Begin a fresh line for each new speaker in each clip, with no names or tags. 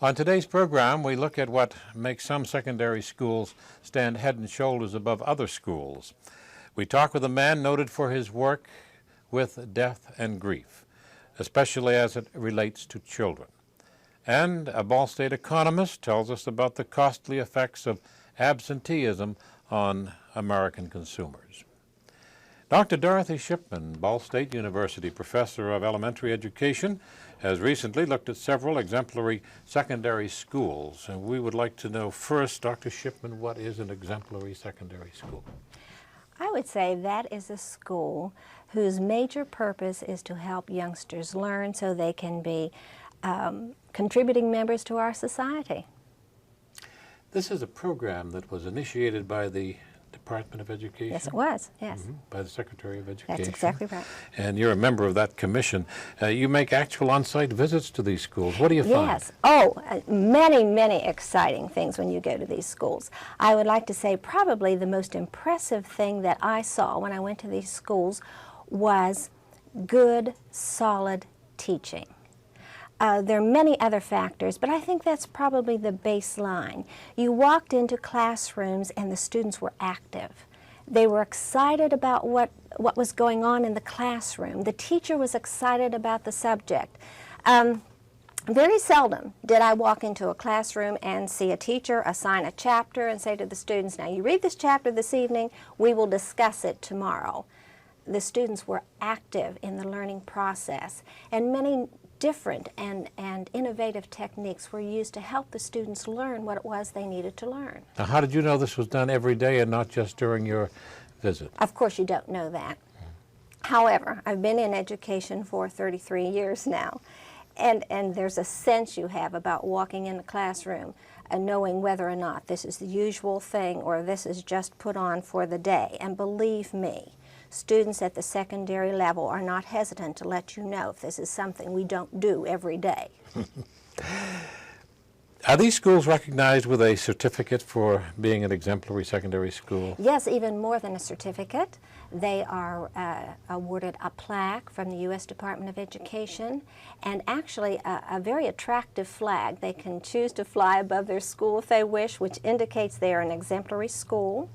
On today's program, we look at what makes some secondary schools stand head and shoulders above other schools. We talk with a man noted for his work with death and grief, especially as it relates to children. And a Ball State economist tells us about the costly effects of absenteeism on American consumers. Dr. Dorothy Shipman, Ball State University professor of elementary education, has recently looked at several exemplary secondary schools. And we would like to know first, Dr. Shipman, what is an exemplary secondary school?
I would say that is a school whose major purpose is to help youngsters learn so they can be contributing members to our society.
This is a program that was initiated by the Department of Education?
Yes, it was, yes.
By the Secretary of Education.
That's exactly right.
And you're a member of that commission. You make actual on-site visits to these schools. What do you find?
Yes. Oh, many, many exciting things when you go to these schools. I would like to say probably the most impressive thing that I saw when I went to these schools was good, solid teaching. There are many other factors, but I think that's probably the baseline. You walked into classrooms and the students were active. They were excited about what was going on in the classroom. The teacher was excited about the subject. Very seldom did I walk into a classroom and see a teacher assign a chapter and say to the students, now you read this chapter this evening, we will discuss it tomorrow. The students were active in the learning process, and many different and innovative techniques were used to help the students learn what it was they needed to learn.
Now, how did you know this was done every day and not just during your visit?
Of course, you don't know that. However, I've been in education for 33 years now, and there's a sense you have about walking in the classroom and knowing whether or not this is the usual thing or this is just put on for the day. And believe me, students at the secondary level are not hesitant to let you know if this is something we don't do every day.
Are these schools recognized with a certificate for being an exemplary secondary school?
Yes, even more than a certificate. They are awarded a plaque from the U.S. Department of Education and actually a very attractive flag. They can choose to fly above their school if they wish, which indicates they are an exemplary school.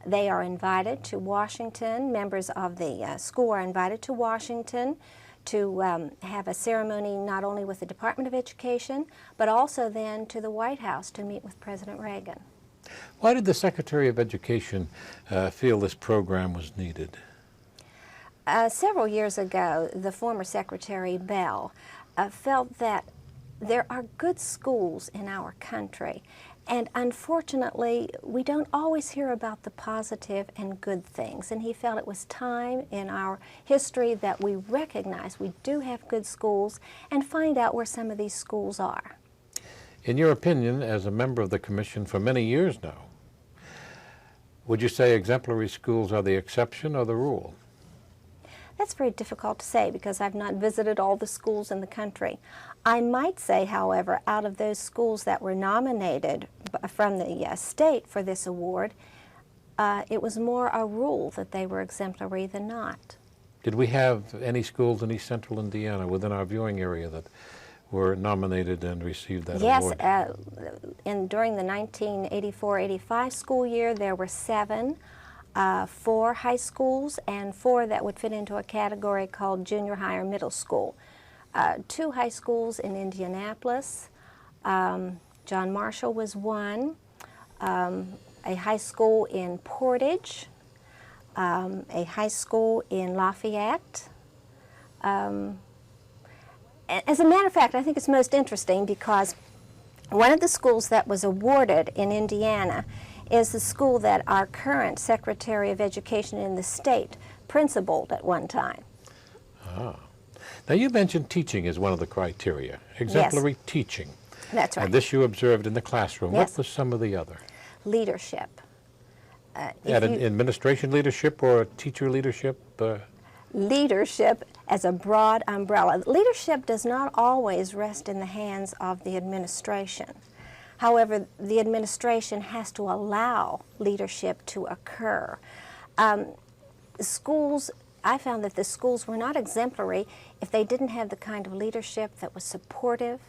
They are invited to Washington. Members of the school are invited to Washington to have a ceremony not only with the Department of Education, but also then to the White House to meet with President Reagan.
Why did the Secretary of Education feel this program was needed?
Several years ago, the former Secretary Bell felt that there are good schools in our country, and unfortunately, we don't always hear about the positive and good things. And he felt it was time in our history that we recognize we do have good schools and find out where some of these schools are.
In your opinion, as a member of the Commission for many years now, would you say exemplary schools are the exception or the rule?
That's very difficult to say because I've not visited all the schools in the country. I might say, however, out of those schools that were nominated from the state for this award, it was more a rule that they were exemplary than not.
Did we have any schools in East Central Indiana within our viewing area that were nominated and received that award?
Yes, during the 1984-85 school year, there were 7. 4 high schools and 4 that would fit into a category called junior high or middle school. 2 high schools in Indianapolis. John Marshall was one. A high school in Portage. A high school in Lafayette. As a matter of fact, I think it's most interesting because one of the schools that was awarded in Indiana is the school that our current Secretary of Education in the state principaled at one time.
Ah. Now you mentioned teaching as one of the criteria, exemplary teaching.
That's right.
And this you observed in the classroom.
Yes.
What was some of the other?
Leadership.
Administration leadership or teacher leadership?
Leadership as a broad umbrella. Leadership does not always rest in the hands of the administration. However, the administration has to allow leadership to occur. Schools, I found that the schools were not exemplary if they didn't have the kind of leadership that was supportive,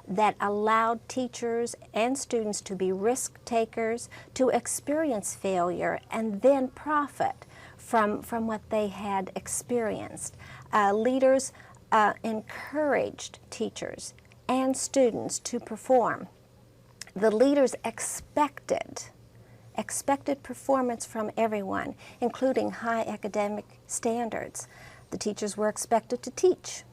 that allowed teachers and students to be risk takers, to experience failure, and then profit from what they had experienced. Leaders encouraged teachers and students to perform. The leaders expected performance from everyone, including high academic standards. The teachers were expected to teach,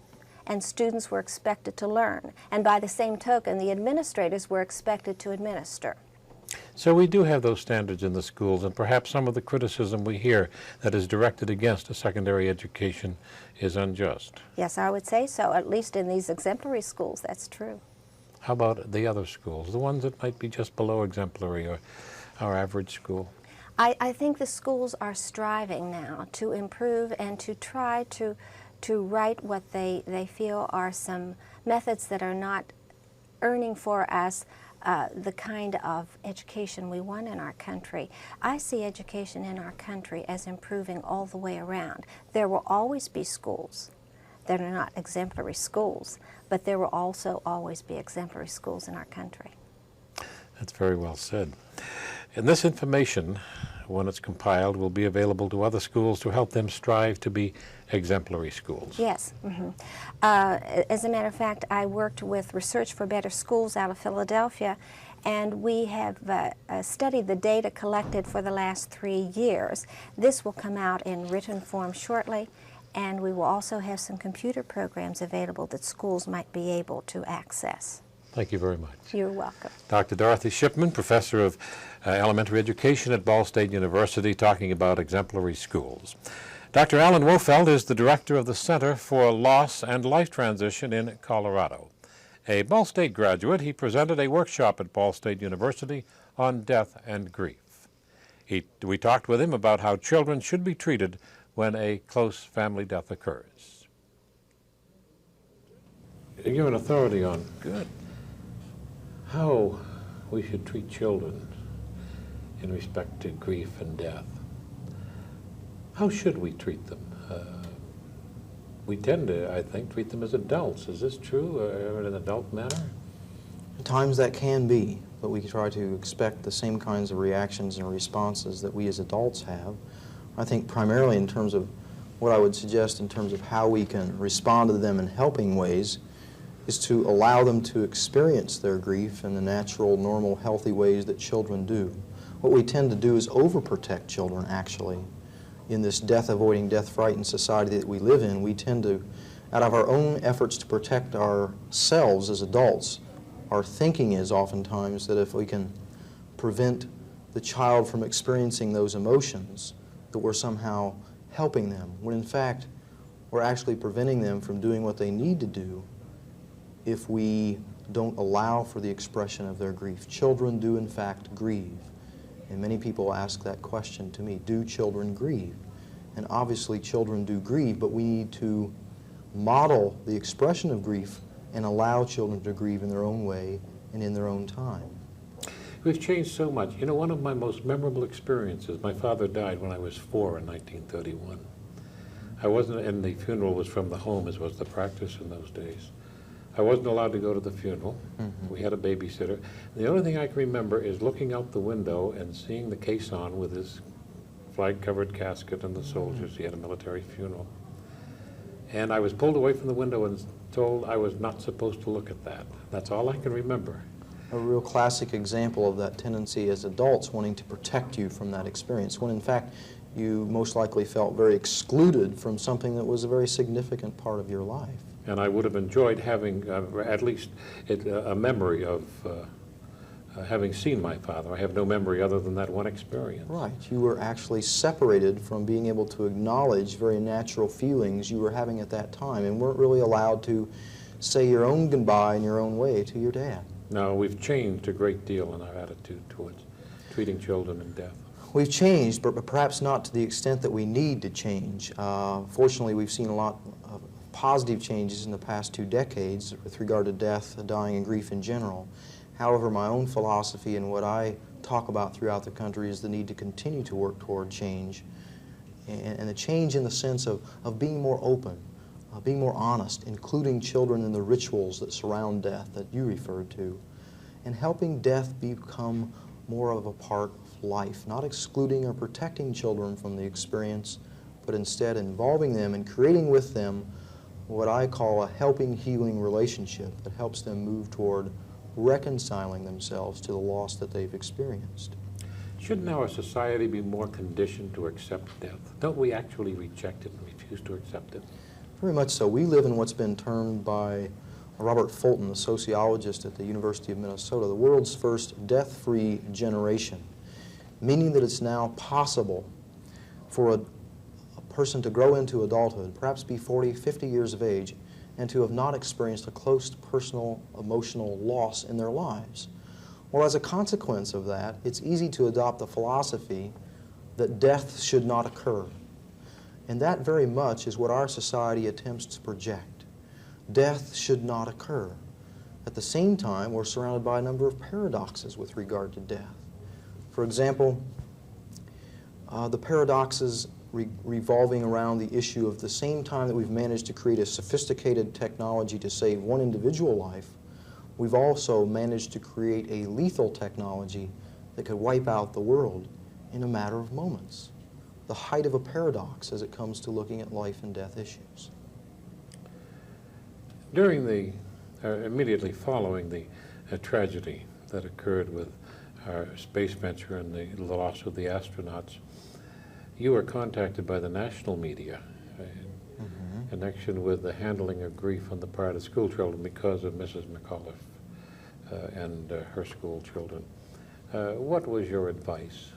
and students were expected to learn. And by the same token, the administrators were expected to administer.
So we do have those standards in the schools, and perhaps some of the criticism we hear that is directed against a secondary education is unjust.
Yes, I would say so, at least in these exemplary schools, that's true.
How about the other schools, the ones that might be just below exemplary or our average school?
I think the schools are striving now to improve and to try to write what they feel are some methods that are not earning for us the kind of education we want in our country. I see education in our country as improving all the way around. There will always be schools that are not exemplary schools, but there will also always be exemplary schools in our country.
That's very well said. And this information, when it's compiled, will be available to other schools to help them strive to be exemplary schools.
Yes. As a matter of fact, I worked with Research for Better Schools out of Philadelphia, and we have studied the data collected for the last 3 years. This will come out in written form shortly, and we will also have some computer programs available that schools might be able to access.
Thank you very much.
You're welcome.
Dr. Dorothy Shipman, Professor of Elementary Education at Ball State University, talking about exemplary schools. Dr. Alan Wolfelt is the Director of the Center for Loss and Life Transition in Colorado. A Ball State graduate, he presented a workshop at Ball State University on death and grief. We talked with him about how children should be treated when a close family death occurs. You're an authority on how we should treat children in respect to grief and death. How should we treat them? We tend to, I think, treat them as adults. Is this true, in an adult manner?
At times that can be, but we try to expect the same kinds of reactions and responses that we as adults have. I think primarily in terms of what I would suggest in terms of how we can respond to them in helping ways is to allow them to experience their grief in the natural, normal, healthy ways that children do. What we tend to do is overprotect children, actually. In this death-avoiding, death-frightened society that we live in, we tend to, out of our own efforts to protect ourselves as adults, our thinking is oftentimes that if we can prevent the child from experiencing those emotions, that we're somehow helping them, when in fact we're actually preventing them from doing what they need to do if we don't allow for the expression of their grief. Children do in fact grieve. And many people ask that question to me, do children grieve? And obviously children do grieve, but we need to model the expression of grief and allow children to grieve in their own way and in their own time.
We've changed so much. You know, one of my most memorable experiences, my father died when I was 4 in 1931. I wasn't, and the funeral was from the home, as was the practice in those days. I wasn't allowed to go to the funeral. We had a babysitter. The only thing I can remember is looking out the window and seeing the caisson with his flag-covered casket and the soldiers. He had a military funeral. And I was pulled away from the window and told I was not supposed to look at that. That's all I can remember.
A real classic example of that tendency as adults wanting to protect you from that experience, when in fact you most likely felt very excluded from something that was a very significant part of your life.
And I would have enjoyed having at least a memory of having seen my father. I have no memory other than that one experience.
Right. You were actually separated from being able to acknowledge very natural feelings you were having at that time and weren't really allowed to say your own goodbye in your own way to your dad.
No, we've changed a great deal in our attitude towards treating children in death.
We've changed, but perhaps not to the extent that we need to change. Fortunately, we've seen a lot of positive changes in the past 2 decades with regard to death, dying, and grief in general. However, my own philosophy and what I talk about throughout the country is the need to continue to work toward change. And the change in the sense of being more open, being more honest, including children in the rituals that surround death that you referred to, and helping death become more of a part of life, not excluding or protecting children from the experience, but instead involving them and creating with them what I call a helping, healing relationship that helps them move toward reconciling themselves to the loss that they've experienced.
Shouldn't our society be more conditioned to accept death? Don't we actually reject it and refuse to accept it?
Very much so. We live in what's been termed by Robert Fulton, a sociologist at the University of Minnesota, the world's first death-free generation, meaning that it's now possible for a person to grow into adulthood, perhaps be 40, 50 years of age, and to have not experienced a close personal emotional loss in their lives. Well, as a consequence of that, it's easy to adopt the philosophy that death should not occur. And that very much is what our society attempts to project. Death should not occur. At the same time, we're surrounded by a number of paradoxes with regard to death. For example, the paradoxes revolving around the issue of the same time that we've managed to create a sophisticated technology to save one individual life, we've also managed to create a lethal technology that could wipe out the world in a matter of moments. The height of a paradox as it comes to looking at life and death issues.
During the, immediately following the tragedy that occurred with our space venture and the loss of the astronauts, you were contacted by the national media in connection with the handling of grief on the part of school children because of Mrs. McAuliffe and her school children. What was your advice?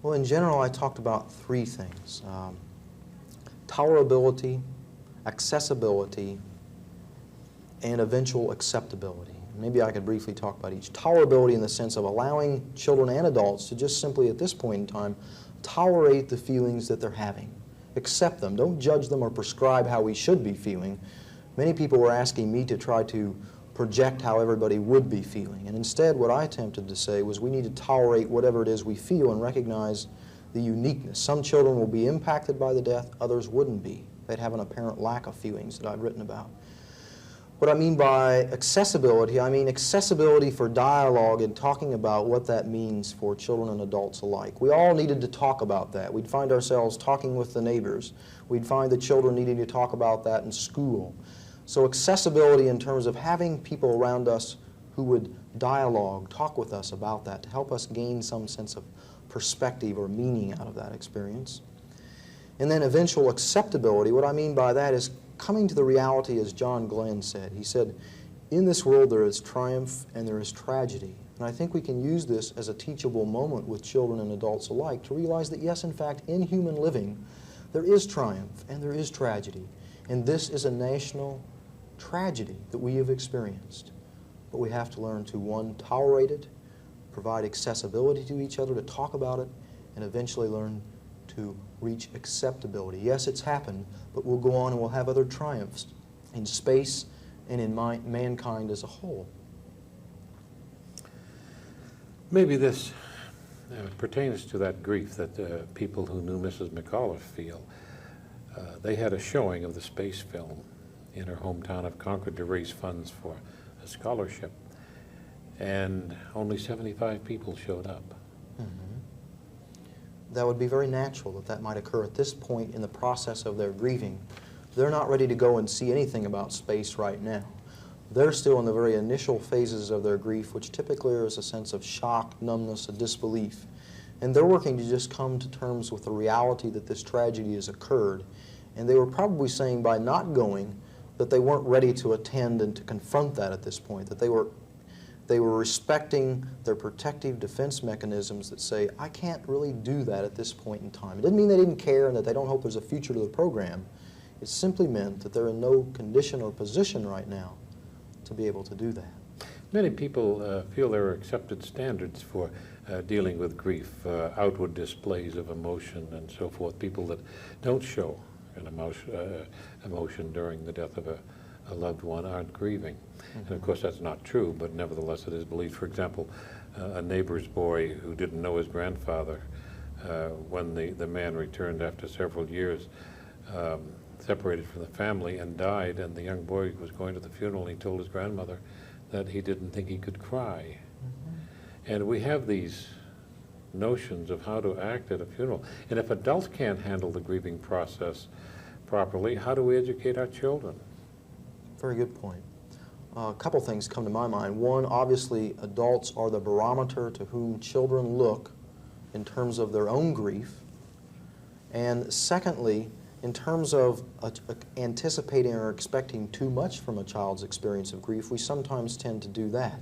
Well, in general, I talked about three things. Tolerability, accessibility, and eventual acceptability. Maybe I could briefly talk about each. Tolerability in the sense of allowing children and adults to just simply, at this point in time, tolerate the feelings that they're having. Accept them. Don't judge them or prescribe how we should be feeling. Many people were asking me to try to project how everybody would be feeling. And instead, what I attempted to say was we need to tolerate whatever it is we feel and recognize the uniqueness. Some children will be impacted by the death, others wouldn't be. They'd have an apparent lack of feelings that I've written about. What I mean by accessibility, I mean accessibility for dialogue and talking about what that means for children and adults alike. We all needed to talk about that. We'd find ourselves talking with the neighbors. We'd find the children needing to talk about that in school. So accessibility in terms of having people around us who would dialogue, talk with us about that to help us gain some sense of perspective or meaning out of that experience. And then eventual acceptability, what I mean by that is coming to the reality, as John Glenn said. He said, in this world there is triumph and there is tragedy. And I think we can use this as a teachable moment with children and adults alike to realize that yes, in fact, in human living, there is triumph and there is tragedy. And this is a national tragedy that we have experienced. But we have to learn to, one, tolerate it, provide accessibility to each other, to talk about it, and eventually learn to reach acceptability. Yes, it's happened, but we'll go on and we'll have other triumphs in space and in mankind as a whole.
Maybe this pertains to that grief that people who knew Mrs. McAuliffe feel. They had a showing of the space film in her hometown of Concord to raise funds for a scholarship, and only 75 people showed up.
That would be very natural that that might occur at this point in the process of their grieving. They're not ready to go and see anything about space right now. They're still in the very initial phases of their grief, which typically is a sense of shock, numbness, a disbelief. And they're working to just come to terms with the reality that this tragedy has occurred. And they were probably saying by not going that they weren't ready to attend and to confront that at this point, that they were respecting their protective defense mechanisms that say, I can't really do that at this point in time. It didn't mean they didn't care and that they don't hope there's a future to the program. It simply meant that they're in no condition or position right now to be able to do that.
Many people feel there are accepted standards for dealing with grief, outward displays of emotion and so forth, people that don't show an emotion during the death of a loved one aren't grieving. And of course that's not true, but nevertheless it is believed. For example, a neighbor's boy who didn't know his grandfather, when the man returned after several years, separated from the family and died, and the young boy was going to the funeral, and he told his grandmother that he didn't think he could cry. And we have these notions of how to act at a funeral. And if adults can't handle the grieving process properly, how do we educate our children?
Very good point. A couple things come to my mind. One, obviously, adults are the barometer to whom children look in terms of their own grief. And secondly, in terms of anticipating or expecting too much from a child's experience of grief, we sometimes tend to do that.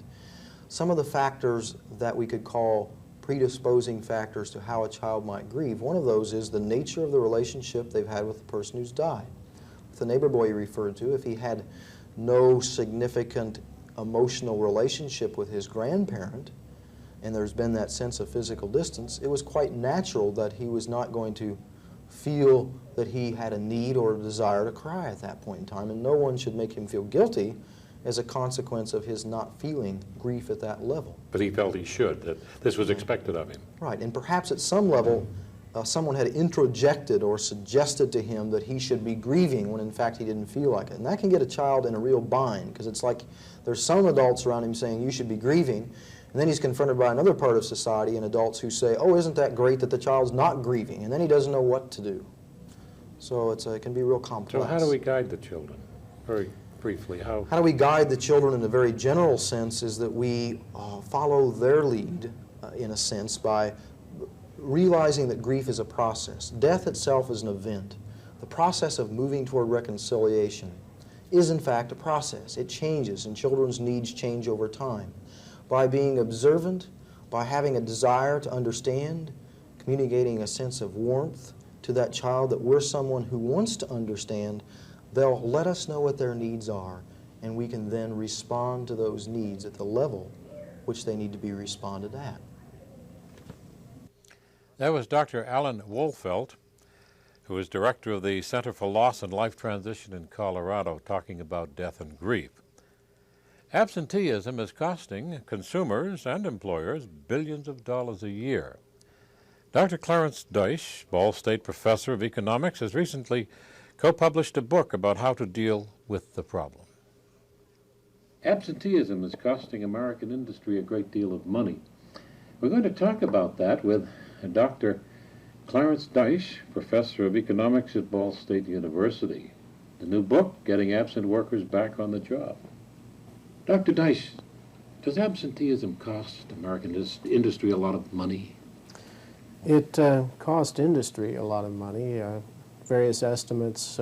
Some of the factors that we could call predisposing factors to how a child might grieve, one of those is the nature of the relationship they've had with the person who's died. With the neighbor boy you referred to, if he had no significant emotional relationship with his grandparent, and there's been that sense of physical distance, it was quite natural that he was not going to feel that he had a need or a desire to cry at that point in time, and no one should make him feel guilty as a consequence of his not feeling grief at that level.
But he felt he should, that this was expected of him.
Right, and perhaps at some level someone had introjected or suggested to him that he should be grieving when in fact he didn't feel like it. And that can get a child in a real bind, because it's like there's some adults around him saying you should be grieving, and then he's confronted by another part of society and adults who say, oh, isn't that great that the child's not grieving? And then he doesn't know what to do. So it can be real complex.
So how do we guide the children? Very briefly, how
do we guide the children in a very general sense is that we follow their lead, in a sense, by realizing that grief is a process. Death itself is an event. The process of moving toward reconciliation is, in fact, a process. It changes, and children's needs change over time. By being observant, by having a desire to understand, communicating a sense of warmth to that child that we're someone who wants to understand, they'll let us know what their needs are, and we can then respond to those needs at the level which they need to be responded at.
That was Dr. Alan Wolfelt, who is director of the Center for Loss and Life Transition in Colorado, talking about death and grief. Absenteeism is costing consumers and employers billions of dollars a year. Dr. Clarence Deitsch, Ball State professor of economics, has recently co-published a book about how to deal with the problem. Absenteeism is costing American industry a great deal of money. We're going to talk about that with Dr. Clarence Deitsch, professor of economics at Ball State University. The new book, Getting Absent Workers Back on the Job. Dr. Deitsch, does absenteeism cost American industry a lot of money?
It cost industry a lot of money. Various estimates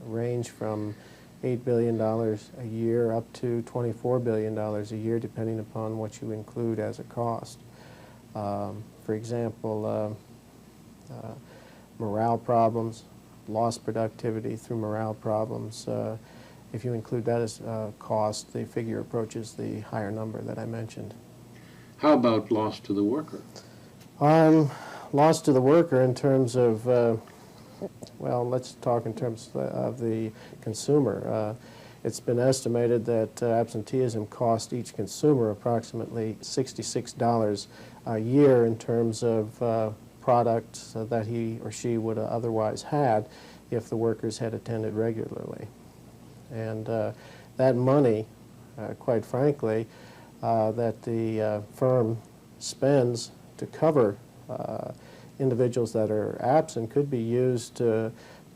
range from $8 billion a year up to $24 billion a year, depending upon what you include as a cost. For example, morale problems, lost productivity through morale problems. If you include that as cost, the figure approaches the higher number that I mentioned.
How about loss to the worker?
Loss to the worker in terms of, well, let's talk in terms of the consumer. It's been estimated that absenteeism cost each consumer approximately $66 a year in terms of products that he or she would have otherwise had if the workers had attended regularly. And that money, quite frankly, that the firm spends to cover individuals that are absent could be used to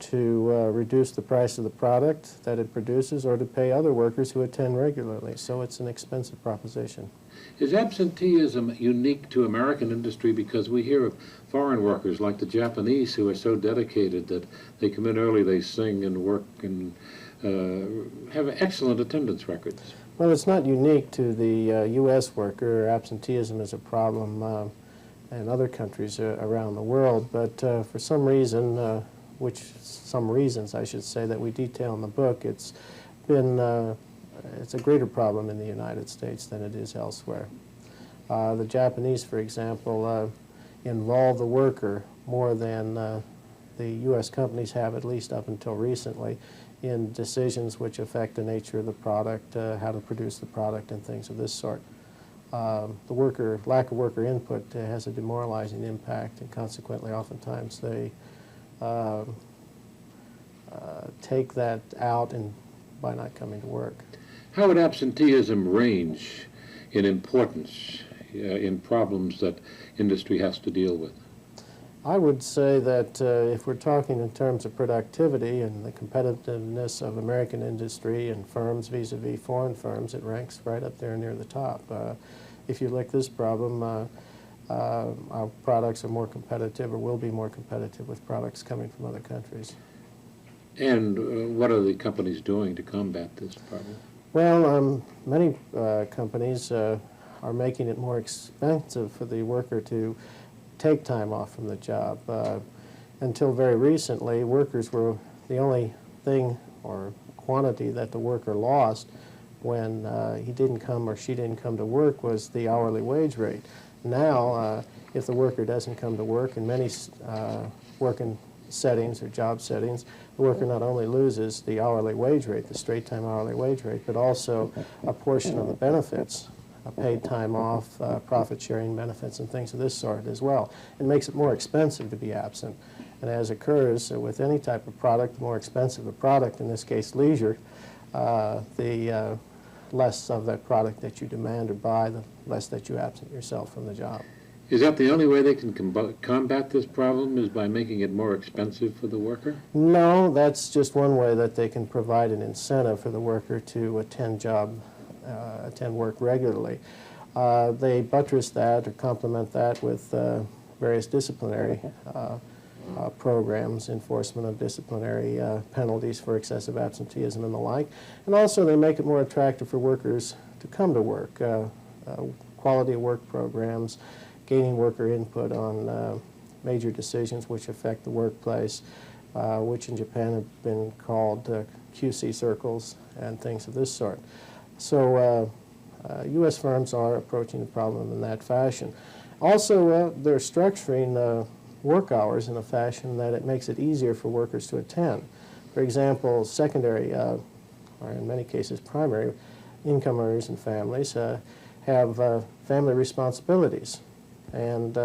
reduce the price of the product that it produces or to pay other workers who attend regularly. So it's an expensive proposition.
Is absenteeism unique to American industry? Because we hear of foreign workers like the Japanese who are so dedicated that they come in early, they sing and work and have excellent attendance records.
Well, it's not unique to the U.S. worker. Absenteeism is a problem in other countries around the world, but for some reason, some reasons I should say that we detail in the book, it's a greater problem in the United States than it is elsewhere. The Japanese, for example, involve the worker more than the U.S. companies have, at least up until recently, in decisions which affect the nature of the product, how to produce the product, and things of this sort. The lack of worker input has a demoralizing impact, and consequently, oftentimes they take that out and by not coming to work.
How would absenteeism range in importance in problems that industry has to deal with?
I would say that if we're talking in terms of productivity and the competitiveness of American industry and firms vis-a-vis foreign firms, it ranks right up there near the top. If you look at this problem, our products are more competitive or will be more competitive with products coming from other countries.
And what are the companies doing to combat this problem?
Well, many companies are making it more expensive for the worker to take time off from the job. Until very recently, workers were the only thing or quantity that the worker lost when he didn't come or she didn't come to work was the hourly wage rate. Now, if the worker doesn't come to work, in many working settings or job settings, the worker not only loses the hourly wage rate, the straight time hourly wage rate, but also a portion of the benefits, paid time off, profit sharing benefits and things of this sort as well. It makes it more expensive to be absent. And as occurs with any type of product, the more expensive the product, in this case leisure, the less of that product that you demand or buy, the less that you absent yourself from the job.
Is that the only way they can combat this problem, is by making it more expensive for the worker?
No, that's just one way that they can provide an incentive for the worker to attend work regularly. They buttress that or complement that with various disciplinary programs, enforcement of disciplinary penalties for excessive absenteeism and the like. And also they make it more attractive for workers to come to work. Quality of work programs, gaining worker input on major decisions which affect the workplace, which in Japan have been called QC circles and things of this sort. So U.S. firms are approaching the problem in that fashion. Also, they're structuring work hours in a fashion that it makes it easier for workers to attend. For example, secondary, or in many cases primary, income earners and families have family responsibilities. And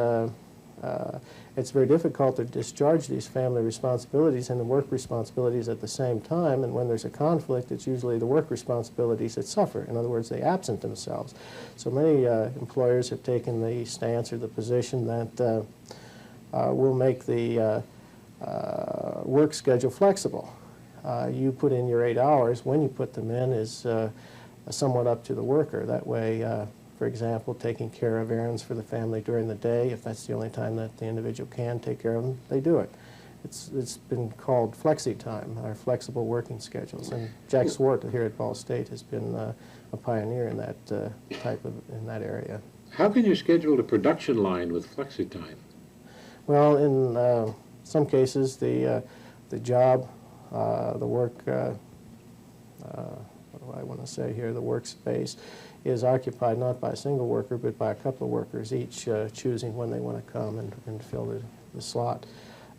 it's very difficult to discharge these family responsibilities and the work responsibilities at the same time, and when there's a conflict, it's usually the work responsibilities that suffer. In other words, they absent themselves. So many employers have taken the stance or the position that we'll make the work schedule flexible. You put in your 8 hours. When you put them in is somewhat up to the worker. That way, for example, taking care of errands for the family during the day, if that's the only time that the individual can take care of them, they do it. It's been called flexi time, or flexible working schedules. And Jack Swart here at Ball State has been a pioneer in that in that area.
How can you schedule a production line with flexi time?
Well, in some cases, the job, the work, what do I want to say here, the workspace is occupied not by a single worker, but by a couple of workers, each choosing when they want to come and fill the slot.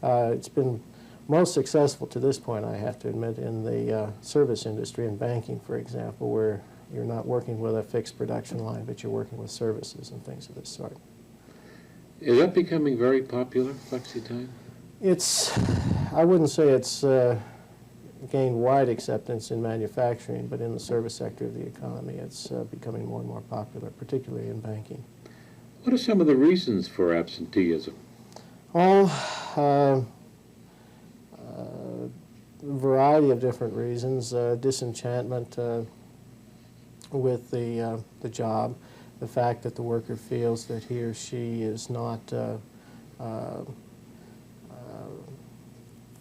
It's been most successful to this point, I have to admit, in the service industry and banking, for example, where you're not working with a fixed production line, but you're working with services and things of this sort.
Is that becoming very popular, flexi time?
I wouldn't say it's gained wide acceptance in manufacturing, but in the service sector of the economy, it's becoming more and more popular, particularly in banking.
What are some of the reasons for absenteeism?
A variety of different reasons. Disenchantment with the job, the fact that the worker feels that he or she is not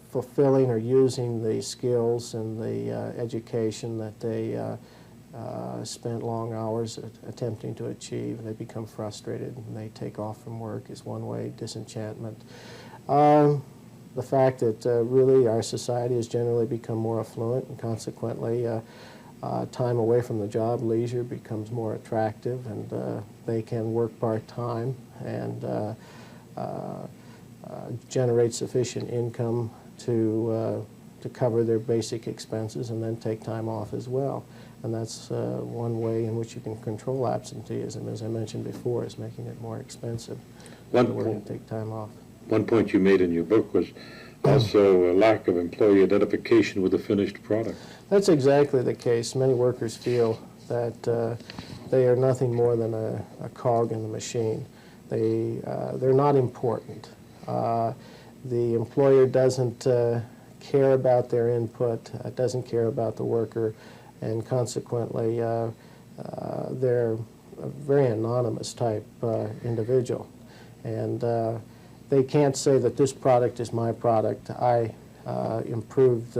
fulfilling or using the skills and the education that they spent long hours attempting to achieve. They become frustrated and they take off from work is one way. Disenchantment. The fact that really our society has generally become more affluent, and consequently time away from the job, leisure, becomes more attractive, and they can work part-time and generate sufficient income to cover their basic expenses and then take time off as well. And that's one way in which you can control absenteeism, as I mentioned before, is making it more expensive for the worker to take time off.
One point you made in your book was also a lack of employee identification with the finished product.
That's exactly the case. Many workers feel that they are nothing more than a cog in the machine. They're not important. The employer doesn't care about their input, doesn't care about the worker, and consequently they're a very anonymous type individual. And they can't say that this product is my product. I improved,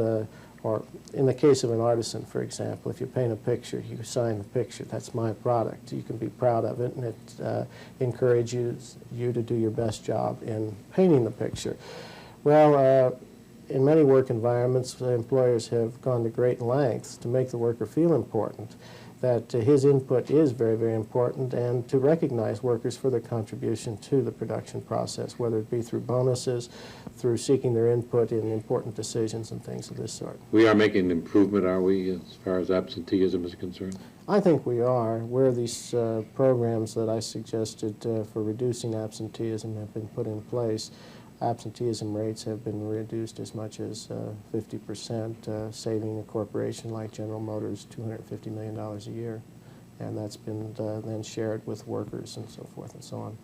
or in the case of an artisan, for example, if you paint a picture, you sign the picture, that's my product. You can be proud of it, and it encourages you to do your best job in painting the picture. Well, in many work environments, employers have gone to great lengths to make the worker feel important, that his input is very, very important, and to recognize workers for their contribution to the production process, whether it be through bonuses, through seeking their input in important decisions and things of this sort.
We are making an improvement, are we, as far as absenteeism is concerned?
I think we are. Where these programs that I suggested for reducing absenteeism have been put in place, absenteeism rates have been reduced as much as 50%, saving a corporation like General Motors $250 million a year. And that's been then shared with workers and so forth and so on.